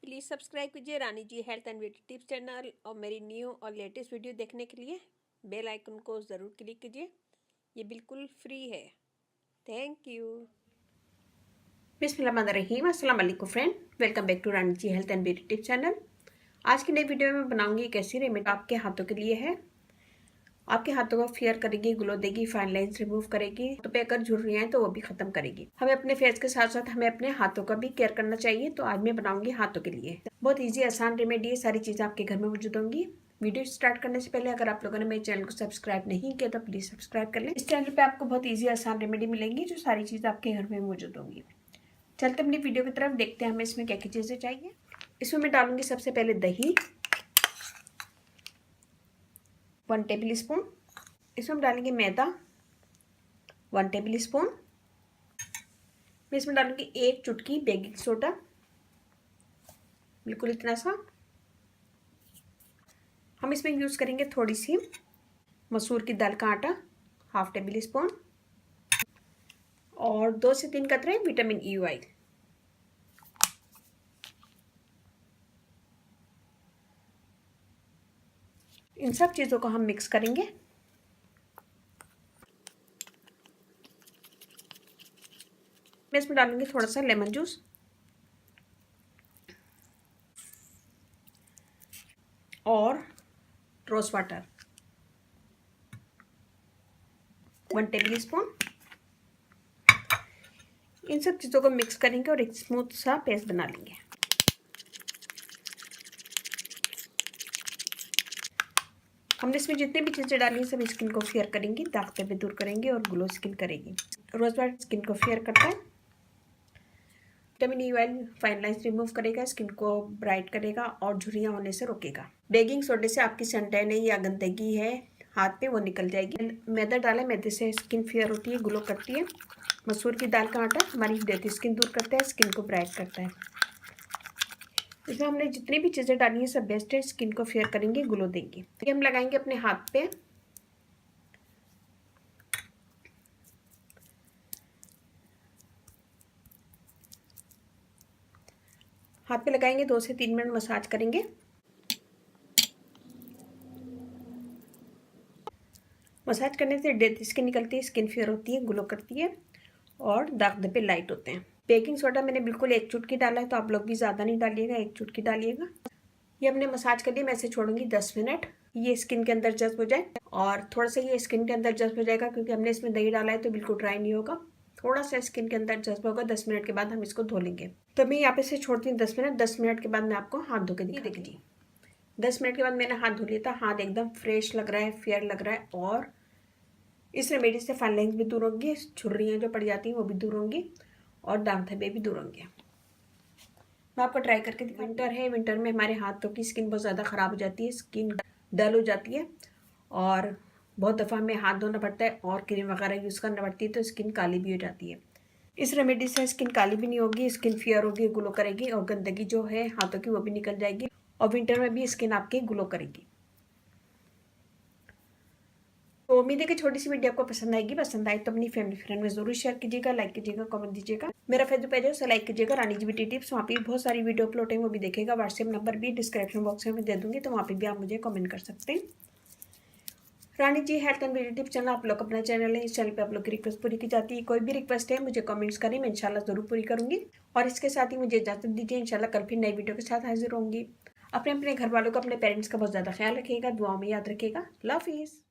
Please subscribe कीजिए Rani ji health and beauty tips channel और मेरी न्यू और लेटेस्ट वीडियो देखने के लिए बेल आइकन को ज़रूर क्लिक कीजिए। ये बिल्कुल फ्री है। Thank you. बिस्मिल्लाहिर्रहमानिर्रहीम। अस्सलाम वालेकुम friend, welcome back to Rani ji health and beauty tips channel. आज की नई वीडियो में बनाऊंगी एक ऐसी रेमेडी आपके हाथों के लिए है। आपके हाथों को फेयर करेगी, ग्लो देगी, फाइन लाइंस रिमूव करेगी, तो पे अगर झुर्रियां हैं तो वो भी खत्म करेगी। हमें अपने फेस के साथ साथ हमें अपने हाथों का भी केयर करना चाहिए, तो आज मैं बनाऊंगी हाथों के लिए बहुत ईजी आसान रेमेडी है। सारी चीज़ें आपके घर में मौजूद होंगी। वीडियो स्टार्ट करने से पहले अगर आप लोगों ने मेरे चैनल को सब्सक्राइब नहीं किया तो प्लीज़ सब्सक्राइब कर लें। इस चैनल पे आपको बहुत ईजी आसान रेमेडी मिलेंगी जो सारी चीज़ें आपके घर में मौजूद होंगी। चलते अपनी वीडियो की तरफ, देखते हैं हमें इसमें क्या क्या चीज़ें चाहिए। इसमें मैं डालूंगी सबसे पहले दही 1 टेबल स्पून। इसमें हम डालेंगे मैदा 1 टेबल स्पून। मैं इसमें डालूंगी 1 चुटकी बेकिंग सोडा, बिल्कुल इतना सा। हम इसमें यूज़ करेंगे थोड़ी सी मसूर की दाल का आटा 1/2 टेबल स्पून और 2 से 3 कतरे विटामिन ई ऑयल। इन सब चीज़ों को हम मिक्स करेंगे। मैं इसमें डालूंगी थोड़ा सा लेमन जूस और रोज वाटर 1 टेबल स्पून। इन सब चीज़ों को मिक्स करेंगे और एक स्मूथ सा पेस्ट बना लेंगे। हमने इसमें जितनी भी चीज़ें डाली सब स्किन को फेयर करेंगी, दाग धब्बे दूर करेंगे और ग्लो स्किन करेगी। रोज वाटर स्किन को फेयर करता है, vitamin E oil fine lines remove करेगा, स्किन को ब्राइट करेगा और झुर्रियां होने से रोकेगा। बेकिंग सोडे से आपकी सनटैन है या गंदगी है हाथ पे वो निकल जाएगी। मैदा डाला, मैदे से स्किन फेयर होती है, ग्लो करती है। मसूर की दाल का आटा हमारी डेड स्किन दूर करता है, स्किन को ब्राइट करता है। इसमें हमने जितनी भी चीज़ें डाली हैं सब बेस्ट है, स्किन को फेयर करेंगे, ग्लो देंगे। ये हम लगाएंगे अपने हाथ पे। हाथ पे लगाएंगे, 2 से 3 मिनट मसाज करेंगे। मसाज करने से डेड स्किन निकलती है, स्किन फेयर होती है, ग्लो करती है और दाग धब्बे लाइट होते हैं। बेकिंग सोडा मैंने बिल्कुल 1 चुटकी डाला है, तो आप लोग भी ज़्यादा नहीं डालिएगा, 1 चुटकी डालिएगा। ये हमने मसाज कर लिया, मैं इसे छोड़ूंगी 10 मिनट, ये स्किन के अंदर जज्ब हो जाए। और थोड़ा सा ये स्किन के अंदर जज्ब हो जाएगा क्योंकि हमने इसमें दही डाला है तो बिल्कुल ड्राई नहीं होगा, थोड़ा सा स्किन के अंदर जज्ब होगा। 10 मिनट के बाद हम इसको धो लेंगे। तो मैं यहाँ पे से छोड़ती हूँ 10 मिनट। 10 मिनट के बाद मैं आपको हाथ धो के दिखाती हूँ। 10 मिनट के बाद मैंने हाथ धो लिया था, हाथ एकदम फ्रेश लग रहा है, फेयर लग रहा है और इस रेमेडी से फाइन लाइंस भी दूर होंगी, झुर्रियाँ जो पड़ जाती हैं वो भी दूर होंगी और दाग धब्बे भी दूर होंगे। मैं आपको ट्राई करके विंटर है, विंटर में हमारे हाथों की स्किन बहुत ज़्यादा ख़राब हो जाती है, स्किन डल हो जाती है और बहुत दफ़ा हमें हाथ धोना पड़ता है और क्रीम वगैरह यूज़ करना पड़ती है, तो स्किन काली भी हो जाती है। इस रेमेडी से स्किन काली भी नहीं होगी, स्किन फेयर होगी, ग्लो करेगी और गंदगी जो है हाथों की वो भी निकल जाएगी और विंटर में भी स्किन आपकी ग्लो करेगी। तो उम्मीद है कि छोटी सी वीडियो आपको पसंद आएगी। पसंद आए तो अपनी फैमिली फ्रेंड में जरूर शेयर कीजिएगा, लाइक कीजिएगा, कमेंट दीजिएगा। मेरा फेसबुक पेज है उसे लाइक कीजिएगा, रानी जी ब्यूटी टिप्स, वहाँ पे बहुत सारी वीडियो अपलोड है वो भी देखेगा। व्हाट्सएप नंबर भी डिस्क्रिप्शन बॉक्स में दे दूंगी, तो वहाँ पे भी आप मुझे कमेंट कर सकते हैं। Rani ji health and beauty tips channel आप लोग अपना चैनल है, इस चैनल पे आप लोग की रिक्वेस्ट पूरी की जाती है। कोई भी रिक्वेस्ट है मुझे कमेंट्स करें, मैं इंशाल्लाह जरूर पूरी करूंगी। और इसके साथ ही मुझे इजाजत दीजिए, इंशाल्लाह कल फिर नई वीडियो के साथ हाजिर होंगी। अपने अपने घर वालों को, अपने पेरेंट्स का बहुत ज़्यादा ख्याल रखिएगा, दुआओं में याद रखिएगा। अल्लाह हाफिज़।